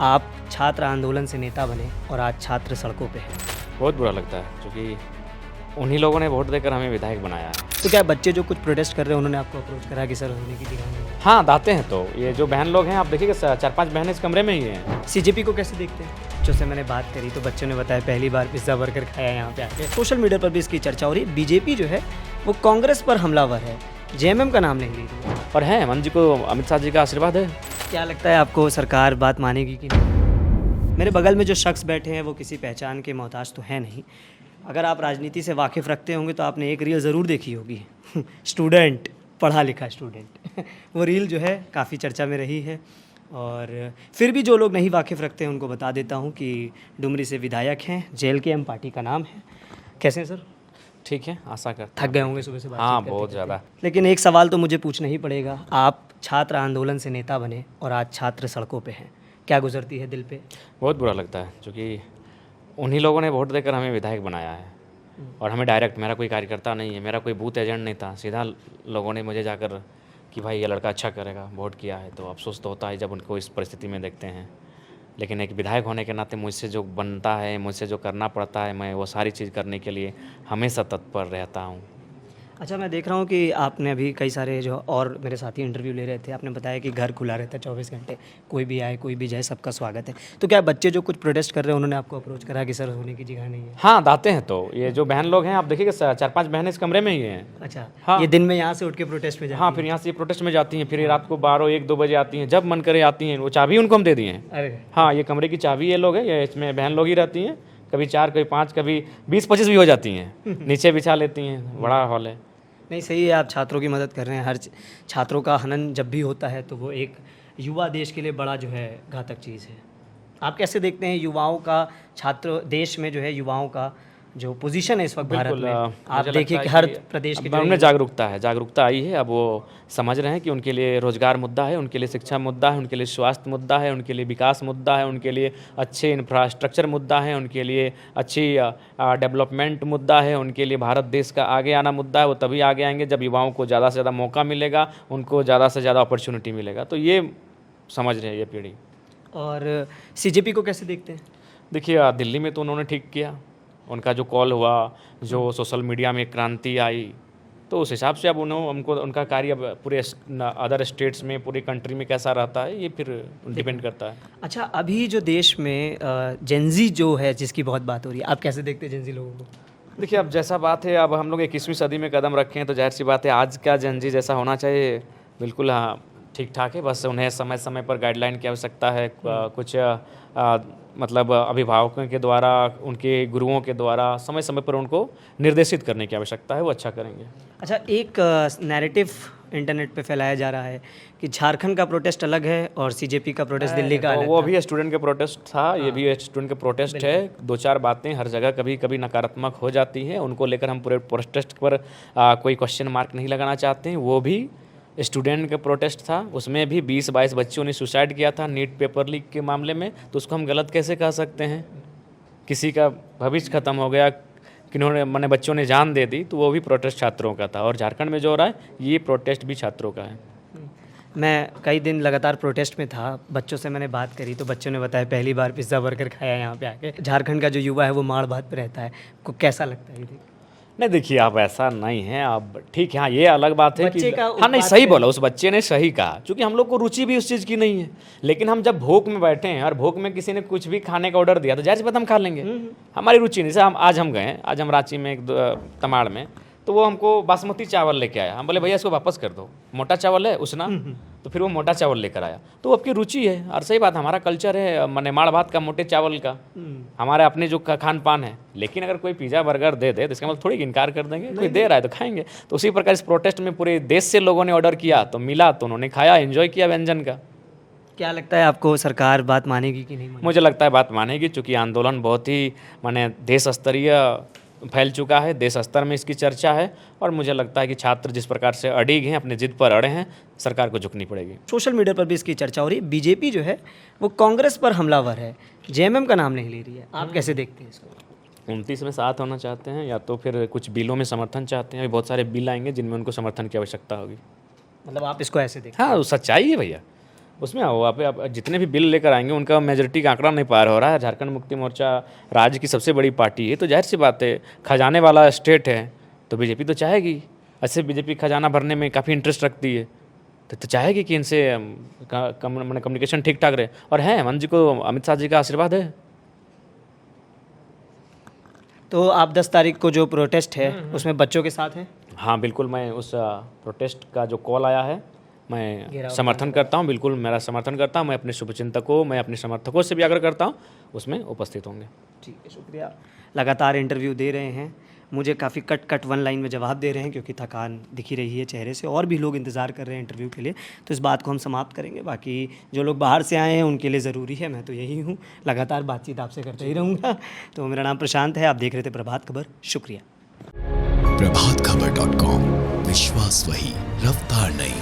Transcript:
आप छात्र आंदोलन से नेता बने और आज छात्र सड़कों पे हैं। बहुत बुरा लगता है क्योंकि उन्हीं लोगों ने वोट देकर हमें विधायक बनाया है। तो क्या बच्चे जो कुछ प्रोटेस्ट कर रहे हैं उन्होंने आपको अप्रोच करा कि सर होने की जगह नहीं है? हाँ, दाते हैं तो ये जो बहन लोग हैं आप देखिएगा 4-5 बहनें इस कमरे में ही हैं। सीजेपी को कैसे देखते हैं? बच्चों से मैंने बात करी तो बच्चों ने बताया पहली बार पिज्ज़ा बर्गर खाया यहाँ पे आके। सोशल मीडिया पर भी इसकी चर्चा हो रही है। बीजेपी जो है वो कांग्रेस पर हमलावर है, जेएमएम का नाम नहीं ले रही है। और हैं हेमंत जी को अमित शाह जी का आशीर्वाद है। क्या लगता है आपको सरकार बात मानेगी कि नहीं? मेरे बगल में जो शख्स बैठे हैं वो किसी पहचान के मोहताज तो है नहीं। अगर आप राजनीति से वाकिफ़ रखते होंगे तो आपने एक रील ज़रूर देखी होगी स्टूडेंट, पढ़ा लिखा स्टूडेंट वो रील जो है काफ़ी चर्चा में रही है। और फिर भी जो लोग नहीं वाकिफ़ रखते हैं उनको बता देता हूँ कि डुमरी से विधायक हैं, JLKM पार्टी का नाम है। कैसे हैं सर? ठीक है, आशा करता थक गए होंगे सुबह से बातचीत हाँ, करते बहुत करते। ज़्यादा। लेकिन एक सवाल तो मुझे पूछना ही पड़ेगा। आप छात्र आंदोलन से नेता बने और आज छात्र सड़कों पे हैं, क्या गुजरती है दिल पे? बहुत बुरा लगता है क्योंकि उन्हीं लोगों ने वोट देकर हमें विधायक बनाया है और हमें डायरेक्ट, मेरा कोई कार्यकर्ता नहीं है, मेरा कोई बूथ एजेंट नहीं था, सीधा लोगों ने मुझे जाकर कि भाई ये लड़का अच्छा करेगा वोट किया है। तो अफसोस तो होता है जब उनको इस परिस्थिति में देखते हैं, लेकिन एक विधायक होने के नाते मुझसे जो बनता है, मुझसे जो करना पड़ता है, मैं वो सारी चीज़ करने के लिए हमेशा तत्पर रहता हूँ। अच्छा, मैं देख रहा हूँ कि आपने अभी कई सारे जो और मेरे साथी इंटरव्यू ले रहे थे, आपने बताया कि घर खुला रहता है 24 घंटे, कोई भी आए कोई भी जाए सबका स्वागत है। तो क्या बच्चे जो कुछ प्रोटेस्ट कर रहे हैं उन्होंने आपको अप्रोच करा कि सर होने की जगह नहीं है? हाँ, दाते हैं तो ये जो बहन लोग हैं आप देखिएगा 4-5 बहनें इस कमरे में ही हैं। अच्छा हाँ। ये दिन में यहाँ से उठ के प्रोटेस्ट में जाती हाँ, फिर यहाँ से प्रोटेस्ट में जाती हैं, फिर रात को 12-1-2 बजे आती हैं, जब मन करे आती हैं। वो चाबी उनको हम दे दिए हैं। अरे हाँ, ये कमरे की चाबी ये लोग हैं, ये इसमें बहन लोग ही रहती हैं। कभी 4, कभी 5, कभी 20-25 भी हो जाती हैं। नीचे बिछा लेती हैं, बड़ा हॉल है। नहीं, सही है, आप छात्रों की मदद कर रहे हैं। हर छात्रों का हनन जब भी होता है तो वो एक युवा देश के लिए बड़ा जो है घातक चीज़ है। आप कैसे देखते हैं युवाओं का, छात्र देश में जो है युवाओं का जो पोजीशन है इस वक्त भारत में? आप देखिए कि हर प्रदेश के उनमें जागरूकता आई है। अब वो समझ रहे हैं कि उनके लिए रोजगार मुद्दा है, उनके लिए शिक्षा मुद्दा है, उनके लिए स्वास्थ्य मुद्दा है, उनके लिए विकास मुद्दा है, उनके लिए अच्छे इंफ्रास्ट्रक्चर मुद्दा है, उनके लिए अच्छी डेवलपमेंट मुद्दा है, उनके लिए भारत देश का आगे आना मुद्दा है। वो तभी आगे आएंगे जब युवाओं को ज़्यादा से ज़्यादा मौका मिलेगा, उनको ज़्यादा से ज़्यादा अपॉर्चुनिटी मिलेगा। तो ये समझ रहे हैं ये पीढ़ी। और CJP को कैसे देखते हैं? देखिए, दिल्ली में तो उन्होंने ठीक किया, उनका जो कॉल हुआ, जो सोशल मीडिया में क्रांति आई, तो उस हिसाब से अब उनको उनका कार्य अब पूरे अदर स्टेट्स में, पूरी कंट्री में कैसा रहता है ये फिर डिपेंड करता है। अच्छा, अभी जो देश में जेनजी जो है जिसकी बहुत बात हो रही है, आप कैसे देखते हैं जेनजी लोगों को? देखिए, अब जैसा बात है, अब हम लोग 21वीं सदी में कदम रखे हैं तो जाहिर सी बात है आज का जेनजी जैसा होना चाहिए, बिल्कुल हाँ ठीक ठाक है। बस उन्हें समय समय पर गाइडलाइन की आवश्यकता है, कुछ मतलब अभिभावकों के द्वारा, उनके गुरुओं के द्वारा समय समय पर उनको निर्देशित करने की आवश्यकता है, वो अच्छा करेंगे। अच्छा, एक नैरेटिव इंटरनेट पे फैलाया जा रहा है कि झारखंड का प्रोटेस्ट अलग है और CJP का प्रोटेस्ट दिल्ली का अलग वो था। भी स्टूडेंट का प्रोटेस्ट था, ये भी स्टूडेंट का प्रोटेस्ट है। 2-4 बातें हर जगह कभी कभी नकारात्मक हो जाती हैं, उनको लेकर हम पूरे प्रोटेस्ट पर कोई क्वेश्चन मार्क नहीं लगाना चाहते हैं। वो भी स्टूडेंट का प्रोटेस्ट था, उसमें भी 20-22 बच्चों ने सुसाइड किया था नीट पेपर लीक के मामले में, तो उसको हम गलत कैसे कह सकते हैं? किसी का भविष्य खत्म हो गया, किन्होंने मैंने बच्चों ने जान दे दी, तो वो भी प्रोटेस्ट छात्रों का था। और झारखंड में जो हो रहा है ये प्रोटेस्ट भी छात्रों का है। मैं कई दिन लगातार प्रोटेस्ट में था, बच्चों से मैंने बात करी तो बच्चों ने बताया पहली बार पिज़्ज़ा बर्गर खाया यहाँ पे आके। झारखंड का जो युवा है वो माड़ भात पे रहता है, को कैसा लगता है ये? नहीं, देखिए, आप ऐसा नहीं है, आप ठीक है, हाँ ये अलग बात है बच्चे कि का हाँ नहीं, उत्पाद सही है। बोला, उस बच्चे ने सही कहा, क्योंकि हम लोग को रुचि भी उस चीज़ की नहीं है। लेकिन हम जब भूख में बैठे हैं और भूख में किसी ने कुछ भी खाने का ऑर्डर दिया तो जाहिर सी बात हम खा लेंगे। हमारी रुचि नहीं। जैसे आज हम गए, आज हम रांची में तमाड़ में, तो वो हमको बासमती चावल लेके आया। हम बोले भैया इसको वापस कर दो, मोटा चावल है उसना, तो फिर वो मोटा चावल लेकर आया। तो वो आपकी रुचि है, और सही बात, हमारा कल्चर है माने माड़ भात का, मोटे चावल का, हमारे अपने जो खान पान है। लेकिन अगर कोई पिज़्ज़ा बर्गर दे दे तो इसका मतलब थोड़ी इनकार कर देंगे, कोई दे रहा है तो खाएंगे। तो उसी प्रकार इस प्रोटेस्ट में पूरे देश से लोगों ने ऑर्डर किया, तो मिला तो उन्होंने खाया, एंजॉय किया व्यंजन का। क्या लगता है आपको सरकार बात मानेगी कि नहीं मानेगी? मुझे लगता है बात मानेगी, चूँकि आंदोलन बहुत ही माने देश स्तरीय फैल चुका है, देश स्तर में इसकी चर्चा है। और मुझे लगता है कि छात्र जिस प्रकार से अड़िग हैं, अपने जिद पर अड़े हैं, सरकार को झुकनी पड़ेगी। सोशल मीडिया पर भी इसकी चर्चा हो रही है। बीजेपी जो है वो कांग्रेस पर हमलावर है, जेएमएम का नाम नहीं ले रही है। आप कैसे देखते हैं इसको? 29 में साथ होना चाहते हैं, या तो फिर कुछ बिलों में समर्थन चाहते हैं। अभी बहुत सारे बिल आएंगे जिनमें उनको समर्थन की आवश्यकता होगी। मतलब आप इसको ऐसे देखते हैं? हाँ, वो सच्चाई है भैया। उसमें वहाँ पे आप जितने भी बिल लेकर आएंगे उनका मेजोरिटी का आंकड़ा नहीं पार हो रहा है। झारखंड मुक्ति मोर्चा राज्य की सबसे बड़ी पार्टी है, तो जाहिर सी बात है खजाने वाला स्टेट है, तो बीजेपी तो चाहेगी। ऐसे बीजेपी खजाना भरने में काफ़ी इंटरेस्ट रखती है, तो चाहेगी कि इनसे कम्युनिकेशन ठीक ठाक रहे। और है, हेमंत जी को अमित शाह जी का आशीर्वाद है। तो आप 10 तारीख को जो प्रोटेस्ट है उसमें बच्चों के साथ हैं? हाँ बिल्कुल, मैं उस प्रोटेस्ट का जो कॉल आया है मैं समर्थन करता हूँ, बिल्कुल मेरा समर्थन करता हूँ। मैं अपने शुभचिंतकों, मैं अपने समर्थकों से भी आग्रह करता हूँ उसमें उपस्थित होंगे। ठीक है, शुक्रिया। लगातार इंटरव्यू दे रहे हैं, मुझे काफ़ी कट वन लाइन में जवाब दे रहे हैं क्योंकि थकान दिखी रही है चेहरे से, और भी लोग इंतज़ार कर रहे हैं इंटरव्यू के लिए, तो इस बात को हम समाप्त करेंगे। बाकी जो लोग बाहर से आए हैं उनके लिए ज़रूरी है, मैं तो यही हूँ, लगातार बातचीत आपसे करते ही रहूँगा। तो मेरा नाम प्रशांत है, आप देख रहे थे प्रभात खबर, शुक्रिया। प्रभातखबर.com, विश्वास वही, रफ्तार नहीं।